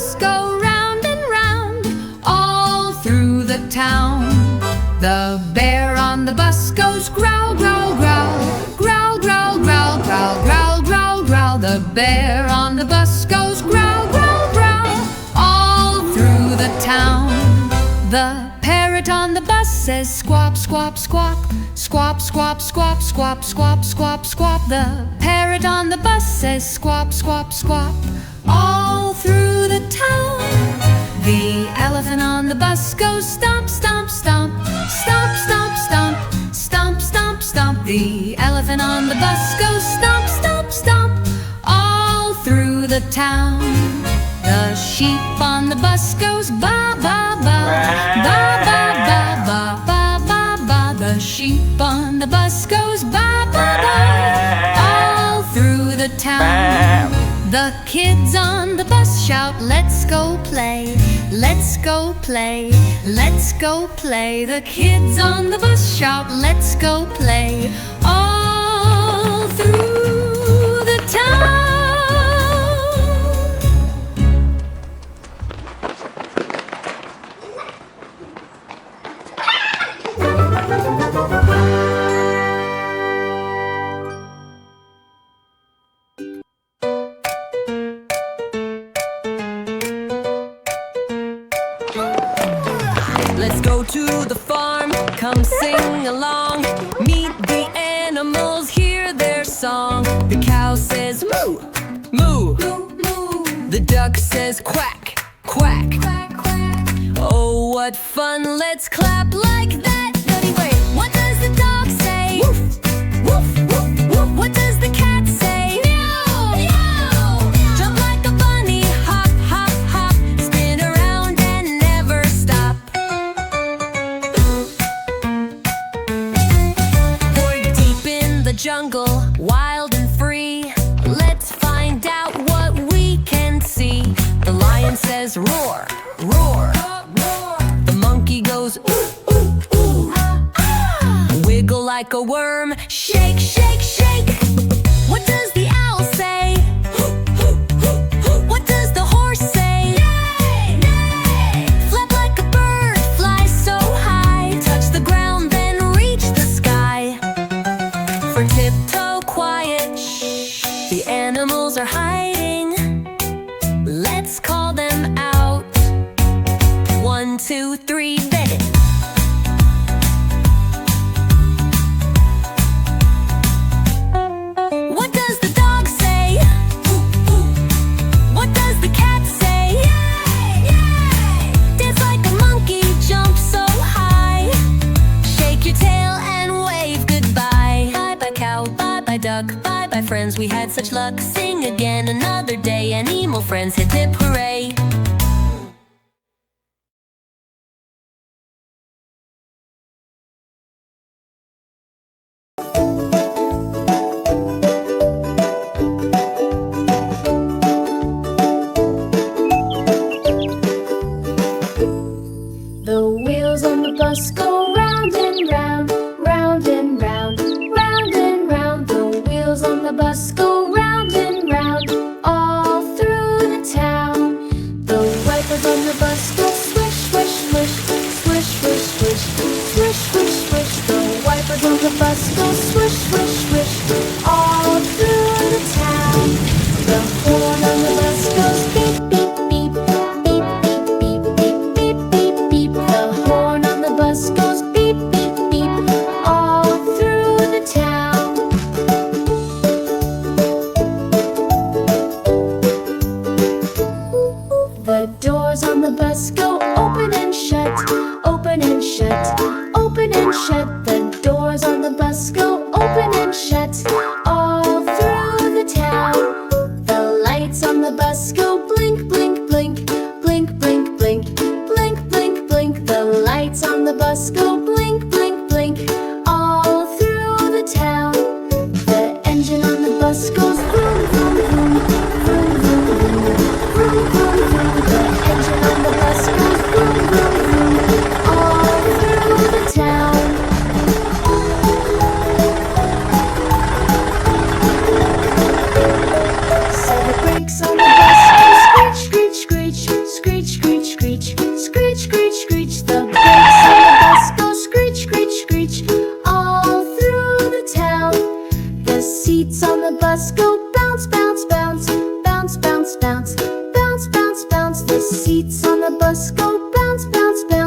bus go round and round, all through the town. The bear on the bus goes growl, growl, growl, growl, growl, growl, growl, growl, growl, growl. The bear on the bus goes growl, growl, growl, all through the town. The parrot on the bus says squawk, squawk, squawk, squawk, squawk, squawk, squawk, squawk, squawk, squawk. The parrot on the bus says squawk, squawk, squawk, all through the town. The elephant on the bus goes stomp, stomp, stomp, stomp, stomp, stomp, stomp, stomp, stomp. The elephant on the bus goes stomp, stomp, stomp, all through the town. The sheep on the bus goes ba, ba, ba, ba, ba, ba, ba, ba, ba, ba. The sheep on the bus goes ba, ba, ba, all through the town. The kids on the bus shout, let's go play, let's go play, let's go play. The kids on the bus shout, let's go play, all through the town. Let's go to the farm, come sing along. Meet the animals, hear their song. The cow says moo, moo, moo, moo. The duck says quack, quack, quack, quack. Oh, what fun, let's clap like that. Buddy, wait, what does the dog say? Woof, woof, woof, woof. What does the cat say? Meow, meow. Jump like a bunny, hop, hop, hop. Spin around and never stop. The jungle, wild and free. Let's find out what we can see. The lion says roar, roar, roar. The monkey goes ooh, ooh, ooh. Wiggle like a worm, shake, shake, shake. What does the owl say? What does the horse say? Neigh, neigh. Flap like a bird, fly so high. Touch the ground, then reach the sky. For tiptoe quiet, shh, the animals are hiding. Let's call them out. 1, 2, 3, bed it. What does the dog say? What does the cat say? Yay, yay. Dance like a monkey, jump so high. Shake your tail and wave goodbye. Bye-bye cow, bye-bye duck, bye-bye friends. We had such luck, sing again another day. Animal friends, hip hip hooray. The wheels on the bus go round and round, round and round, round and round. The wheels on the bus go round and round, all through the town. The wipers on the bus go swish, swish, swish, swish, swish, swish, swish, swish, swish. The wipers on the bus go swish, swish, swish, all through the town. The horn on the bus goes beep, beep, beep, beep, beep, beep, beep, beep, beep, beep. The horn on the bus goes beep, beep, beep, all through the town. The doors on the bus go open and shut, open and shut, open and shut. The doors on the bus go open and shut, all through the town. The lights on the bus go blink, blink, blink, blink, blink, blink, blink, blink, blink. The lights on the bus go blink, blink, blink, all through the town. The engine on the bus goes vroom, vroom, vroom, vroom, vroom, vroom, vroom, vroom, vroom. The engine on the bus goes vroom, vroom, vroom, bounce, bounce, bounce. The seats on the bus go bounce, bounce, bounce.